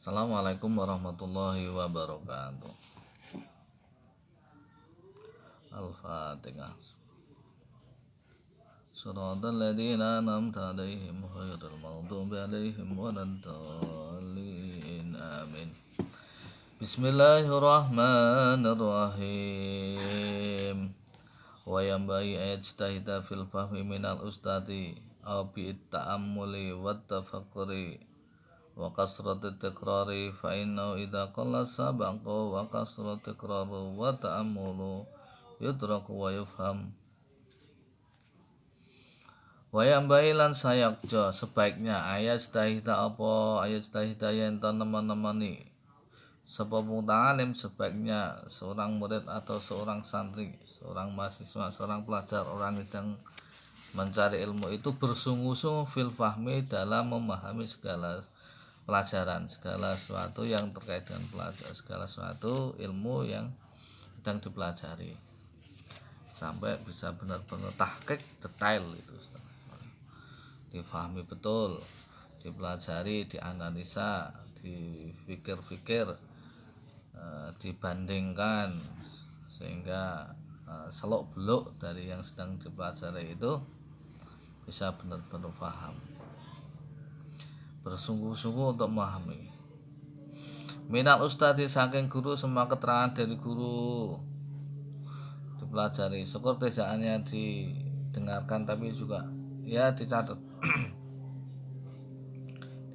Assalamualaikum warahmatullahi wabarakatuh. Al-Fatihah. Shiratal ladzina an'amta 'alaihim ghairil maghdubi 'alaihim waladdallin. Amin. Bismillahirrahmanirrahim. Wa yanbaghi ayajtahida fil fahmi minal ustadi aw bi ta'ammuli wat tafakkuri wa kasratu tikrari fa innahu idza qalla sabaqu wa kasratu tikraru wa ta'ammulu yudraku wa yufham. Wa yambailan sayakja sebaiknya ayat stahida yen teman-temani sapa muta'alim, sebaiknya seorang murid atau seorang santri, seorang mahasiswa, seorang pelajar, orang yang sedang mencari ilmu itu bersungguh-sungguh fil fahmi dalam memahami segala pelajaran, segala sesuatu yang terkait dengan pelajaran, segala sesuatu ilmu yang sedang dipelajari sampai bisa benar-benar tahqiq detail itu, difahami betul, dipelajari, dianalisa, dipikir-pikir, dibandingkan sehingga seluk-beluk dari yang sedang dipelajari itu bisa benar-benar paham, bersungguh-sungguh untuk memahami. Minal ustadi saking guru, semua keterangan dari guru dipelajari, syukur tidak hanya didengarkan tapi juga ya dicatat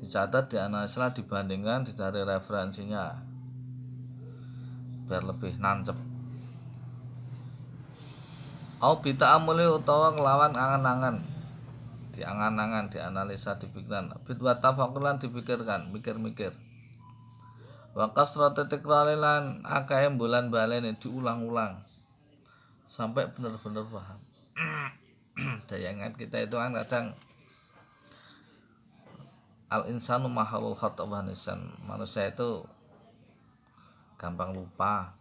dicatat, dianalisa, dibandingkan, dicari referensinya biar lebih nancep. Au bita amuli utawa kelawan angan-angan, diangan-angan, dianalisa, dipikirkan, bidwa tafakulan, dipikirkan, mikir-mikir. Wa kasratu tikrarilan akeh bulan balene, diulang-ulang sampai benar-benar paham. Dayangan kita itu kan kadang al insanu mahalul khata wa nisan, manusia itu gampang lupa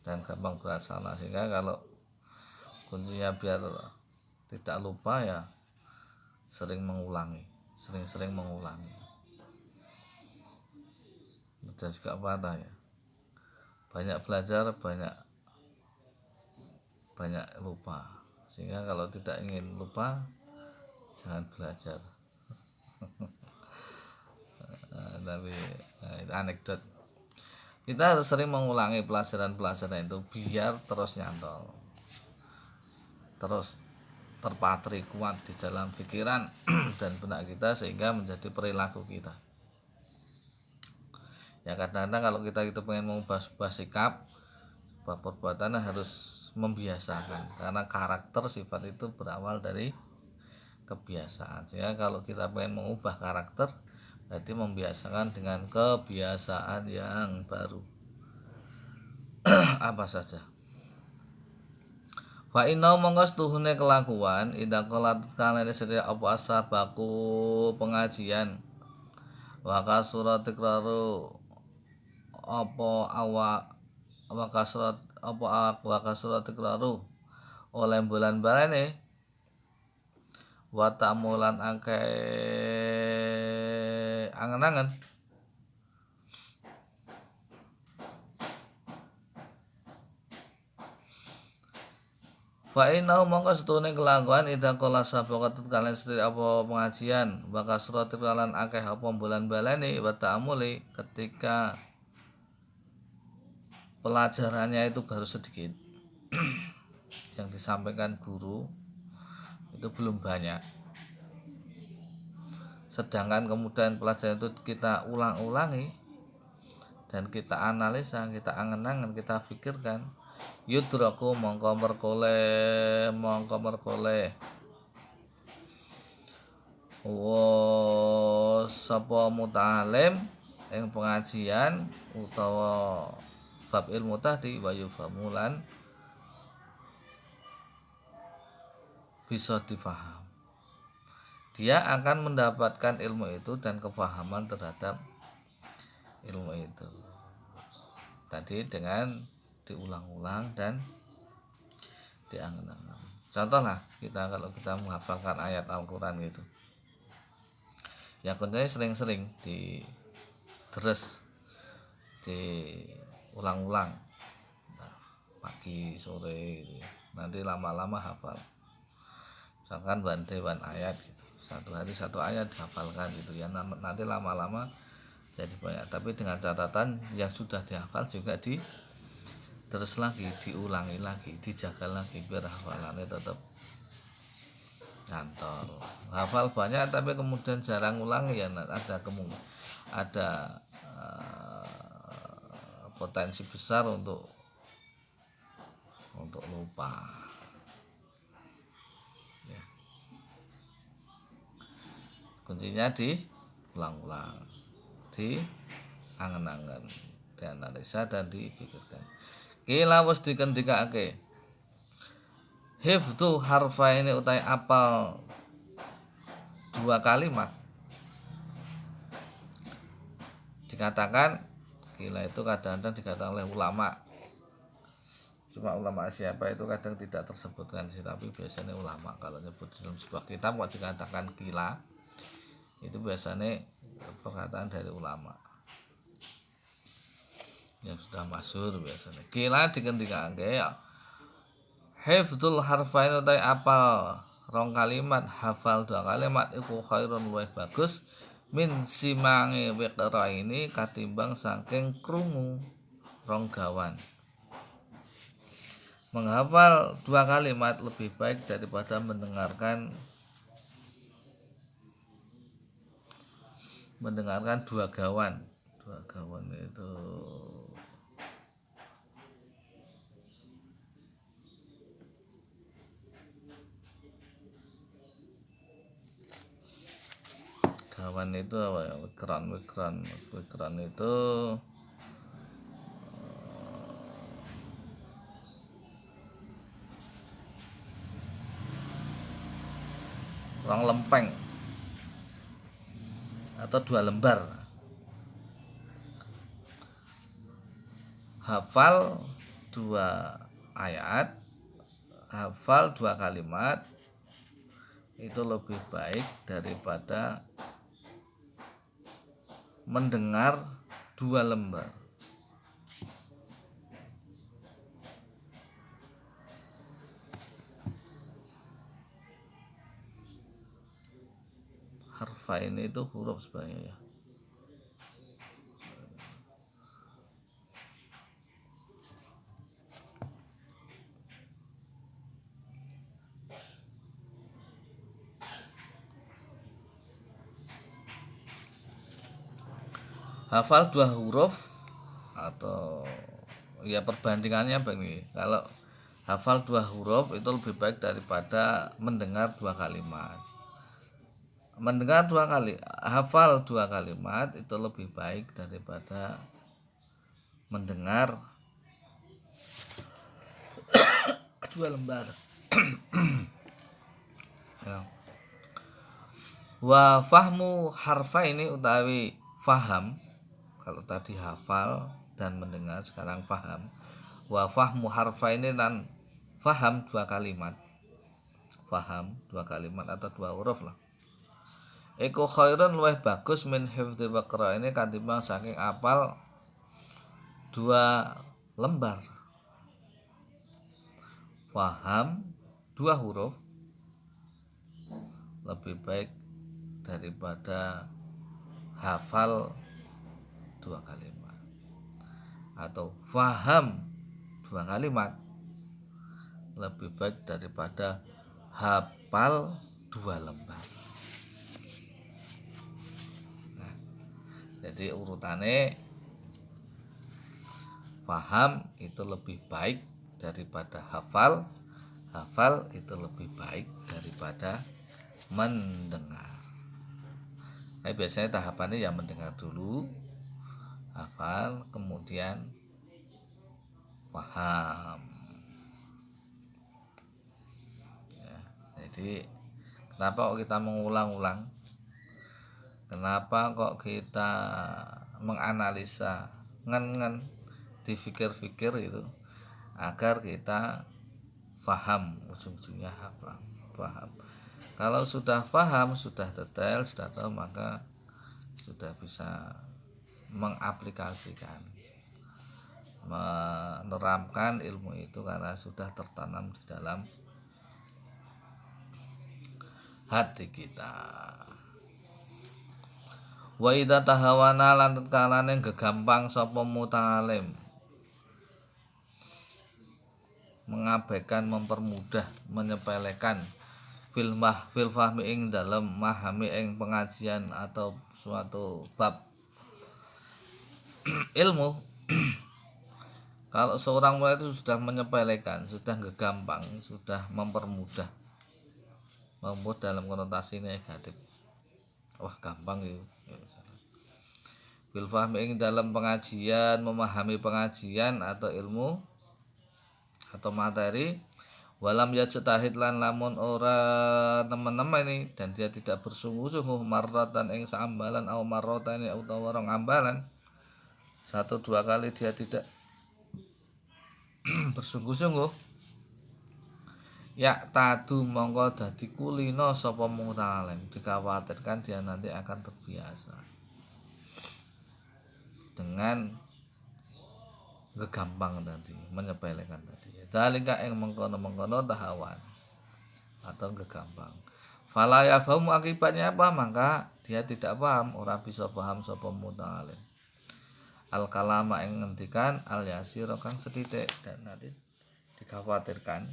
dan gampang bersalah, sehingga kalau kuncinya biar tidak lupa ya sering mengulangi, sering-sering mengulangi. Mudah juga patah ya, banyak belajar banyak lupa, sehingga kalau tidak ingin lupa jangan belajar. Tapi itu anekdot. Kita harus sering mengulangi pelajaran-pelajaran itu biar terus nyantol, terus terpatri kuat di dalam pikiran dan benak kita, sehingga menjadi perilaku kita. Ya kadang-kadang kalau kita itu pengen mengubah sikap, perbuatan harus membiasakan, karena karakter sifat itu berawal dari kebiasaan. Sehingga kalau kita pengen mengubah karakter, berarti membiasakan dengan kebiasaan yang baru. Apa saja. Fa inna mongkos tuhune kelakuan idza qalat kalene sedaya apa asabaku pengajian wa kasurat tikraru apa wa kasurat tikraru oleh bulan balane wa ta'mulan akeh angen-angen. Fa inna mongko setune kelakuan idza qala sabaqat kalian sedaya apa pengajian wa kasrat lan akeh apa bulan balane wa ta'amuli, ketika pelajarannya itu baru sedikit yang disampaikan guru itu belum banyak, sedangkan kemudian pelajaran itu kita ulang-ulangi dan kita analisa, kita angen-angen, kita pikirkan, yudraku mongko merkoleh sapa muta'alim ing pengajian utawa bab ilmu tadi wayu famulan bisa difaham. Dia akan mendapatkan ilmu itu dan kefahaman terhadap ilmu itu tadi dengan diulang-ulang dan diangen-angen. Contohlah kita kalau kita menghafalkan ayat Al-Quran gitu, ya kontennya sering-sering deres diulang-ulang, nah, pagi sore gitu. Nanti lama-lama hafal. Misalkan dewan ayat gitu. Satu hari satu ayat dihafalkan gitu ya. Nanti lama-lama jadi banyak. Tapi dengan catatan yang sudah dihafal juga terus lagi, diulangi lagi, dijaga lagi biar hafalannya tetap nyantol. Hafal banyak tapi kemudian jarang ulang ya ada potensi besar untuk lupa ya. Kuncinya di ulang-ulang, di angen-angen, dianalisa dan dipikirkan. Kila wis dikendikake hifdzu harfaini utai apal dua kalimat. Dikatakan kila itu kadang-kadang dikatakan oleh ulama. Cuma ulama siapa itu kadang tidak tersebutkan sih, tapi biasanya ulama kalau nyebut dalam sebuah kitab kok dikatakan kila, itu biasanya perkataan dari ulama yang sudah masyhur biasanya. Kila dikendikake ya hifdzul harfain utai apal rong kalimat, hafal dua kalimat iku khairun luwih bagus min simange wiqra ini katimbang saking krungu rong gawan. Menghafal dua kalimat lebih baik daripada mendengarkan dua gawan. Dua gawan itu apa ya? Wikran itu rong lempeng atau dua lembar. Hafal dua ayat, hafal dua kalimat itu lebih baik daripada mendengar dua lembar. Harfain itu huruf sebenarnya ya. Hafal dua huruf atau ya perbandingannya begini, kalau hafal dua huruf itu lebih baik daripada mendengar dua kalimat. Hafal dua kalimat itu lebih baik daripada mendengar dua lembar. Ya. Wa fahmu harfa ini utawi faham, kalau tadi hafal dan mendengar, sekarang faham. Wa fahmu harfa ini dan faham dua kalimat. Faham dua kalimat atau dua huruf lah. Iku khairun luwih bagus min hifdzi waqra ini katimbang saking apal dua lembar. Faham dua huruf lebih baik daripada hafal dua kalimat, atau faham dua kalimat lebih baik daripada hafal dua lembar. Nah, jadi urutannya faham itu lebih baik daripada hafal, hafal itu lebih baik daripada mendengar. Nah, biasanya tahapannya ya mendengar dulu, hafal, kemudian paham ya. Jadi kenapa kok kita mengulang-ulang, kenapa kok kita menganalisa ngen dipikir-pikir itu agar kita paham, ujung-ujungnya paham. Kalau sudah paham, sudah detail, sudah tahu, maka sudah bisa mengaplikasikan, menerapkan ilmu itu karena sudah tertanam di dalam hati kita. Wa idza tahawana lan tatkalane gegampang sapa muta'alim, mengabaikan, mempermudah, menyepelekan fil fahmi ing dalam memahami ing pengajian atau suatu bab ilmu. Kalau seorang murid itu sudah menyepelekan, sudah gegampang, sudah mempermudah dalam konotasi negatif, wah gampang ya. Fil fahmi ing dalam pengajian, memahami pengajian atau ilmu atau materi, walam yajtahid lan lamun ora nemen-nemen ini, dan dia tidak bersungguh-sungguh marratan ing saambalan au marratan utawa rong ambalan, 1-2 kali dia tidak bersungguh-sungguh, ya tadu mongko dadi kulino sapa muta'alim, dikhawatirkan dia nanti akan terbiasa dengan gegampang tadi, menyepelekan tadi. Dalika ing mengkono-mengkono tahawan atau gegampang. Fala yafhamu, akibatnya apa? Maka dia tidak paham, ora bisa paham sapa muta'alim al kalama ing ngendikan al yasir kang sethithik, dan nanti dikhawatirkan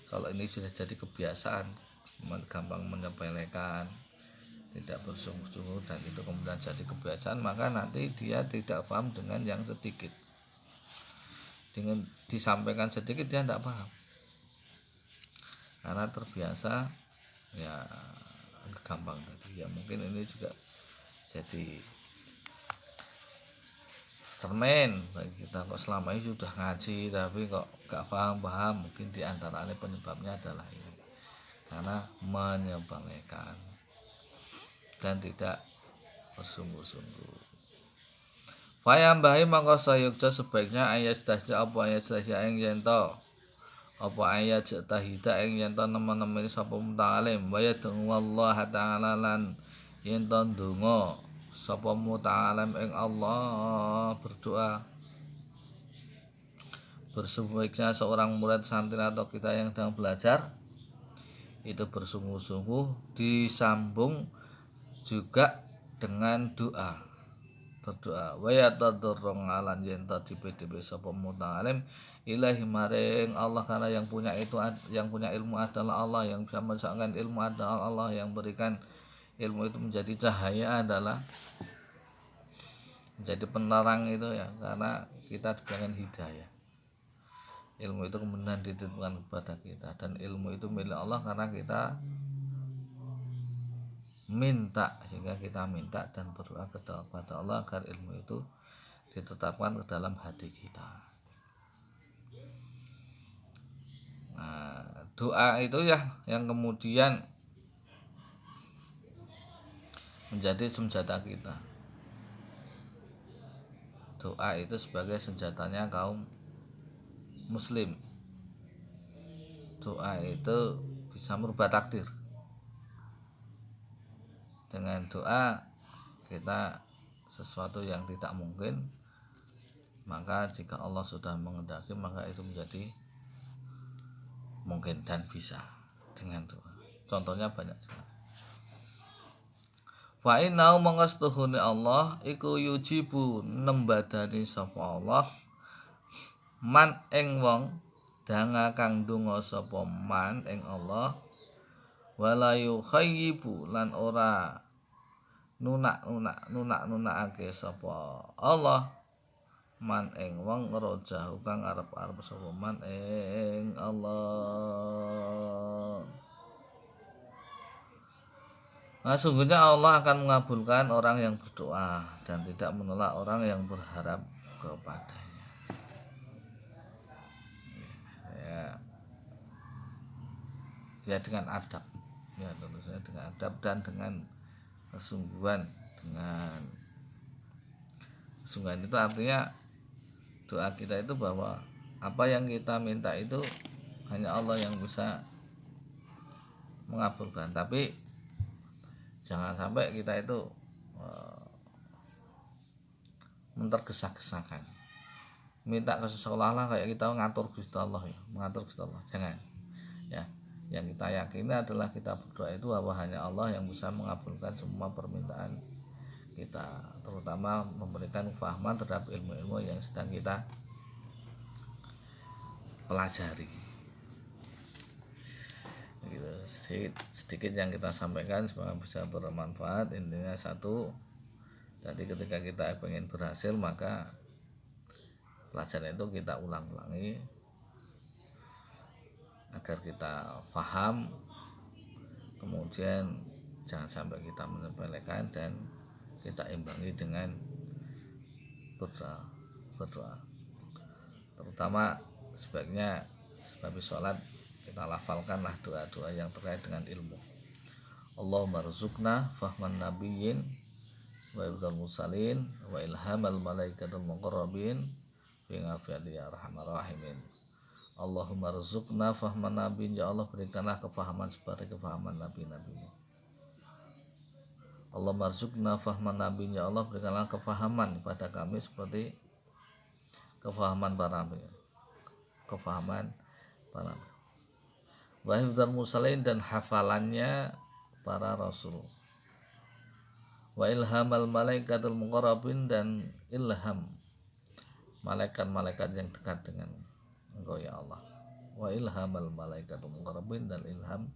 kalau ini sudah jadi kebiasaan, gampang menyepelekan, tidak bersungguh-sungguh, dan itu kemudian jadi kebiasaan, maka nanti dia tidak paham dengan yang sedikit. Dengan disampaikan sedikit dia tidak paham karena terbiasa ya gampang tadi. Ya mungkin ini juga jadi cermin bagi kita, kok selama ini sudah ngaji tapi kok gak paham. Mungkin diantaranya penyebabnya adalah ini, karena menyepelekan dan tidak bersungguh-sungguh. Fayam bahi mangko sayukja sebaiknya ayat sedahja apa ayat sedahja ing yento apa ayat tahida ing yento nemen-nemen sapa muta'alim wa yad'u wallaha ta'ala lan yento ndonga sapa muta'alim ing Allah, berdoa. Bersebaiknya seorang murid santri atau kita yang sedang belajar itu bersungguh-sungguh, disambung juga dengan doa, berdoa. Wa yatadurrung alan yenta dipedhe sapa muta'alim ilahi maring Allah, karena yang punya ilmu adalah Allah, yang bisa mengesahkan ilmu adalah Allah, yang berikan ilmu itu menjadi cahaya adalah menjadi penerang itu ya, karena kita diberikan hidayah. Ilmu itu kemudian dititipkan kepada kita, dan ilmu itu milik Allah karena kita minta, sehingga kita minta dan berdoa kepada Allah agar ilmu itu ditetapkan ke dalam hati kita. Nah, doa itu ya yang kemudian menjadi senjata kita. Doa itu sebagai senjatanya kaum muslim. Doa itu bisa merubah takdir. Dengan doa kita sesuatu yang tidak mungkin, maka jika Allah sudah menghendaki maka itu menjadi mungkin dan bisa dengan doa. Contohnya banyak sekali. Fa innahu mangastuhuni Allah iku yujibu nembadani sapa Allah man ing wong danga kang donga sapa man ing Allah, wala yukhayyibu lan ora nunak-nunakake sapa Allah man ing wong rojahu kang arep-arep sapa man ing Allah. Nah, sungguhnya Allah akan mengabulkan orang yang berdoa dan tidak menolak orang yang berharap kepadanya. Ya dengan adab, ya tentu saja dengan adab dan dengan kesungguhan. Dengan kesungguhan itu artinya doa kita itu bahwa apa yang kita minta itu hanya Allah yang bisa mengabulkan, tapi jangan sampai kita itu tergesa-gesakan. Minta ke seolah-olah kayak kita ngatur Gusti Allah ya, mengatur Gusti Allah. Jangan. Ya. Yang kita yakini adalah kita berdoa itu bahwa hanya Allah yang bisa mengabulkan semua permintaan kita, terutama memberikan kefahaman terhadap ilmu-ilmu yang sedang kita pelajari. Gitu. Sedikit yang kita sampaikan semoga bisa bermanfaat. Intinya satu, jadi ketika kita ingin berhasil maka pelajaran itu kita ulang-ulangi agar kita paham, kemudian jangan sampai kita menyepelekan dan kita imbangi dengan berdoa. Terutama sebaiknya habis sholat kita lafalkanlah doa-doa yang terkait dengan ilmu. Allahumma rzuqna fahman nabiyyin wa ibdal mursalin wa ilhamal malaikatul muqarrabin bi ngafiyati ya arhamar rahimin. Allahumma rzuqna fahman nabiyyin, ya Allah berikanlah kefahaman seperti kefahaman nabi-nabi. Allahumma rzuqna fahman nabiyyin, ya Allah berikanlah kefahaman pada kami seperti kefahaman para nabi. Kefahaman para nabi. Wa hifdzal mursalin, dan hafalannya para rasul. Wa ilhamal malaikatul muqarrabin, dan ilham malaikat-malaikat yang dekat dengan Engkau ya Allah. Wa ilhamal malaikatul muqarrabin, dan ilham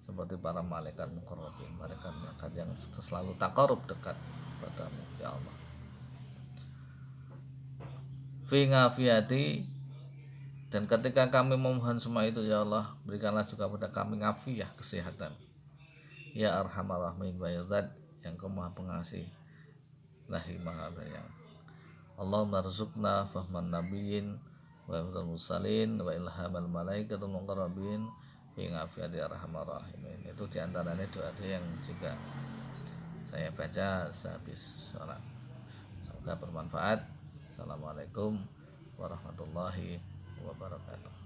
seperti para malaikat muqarrabin, malaikat-malaikat yang selalu taqarrub dekat padamu ya Allah. Fi ngafiyati, dan ketika kami memohon semua itu ya Allah, berikanlah juga pada kami ngafiyah, kesehatan. Ya arhamar rahimin, wa ya Zat yang Kau Maha Pengasih lagi Maha Penyayang. Allahumma rzuqna fahman nabiyyin wa hifdzal mursalin wa ilhamal malaikatul muqarrabin fi ngafiyati arhamar rahimin. Itu diantaranya doa yang juga saya baca sehabis sholat. Semoga bermanfaat. Assalamualaikum warahmatullahi wabarakatuh.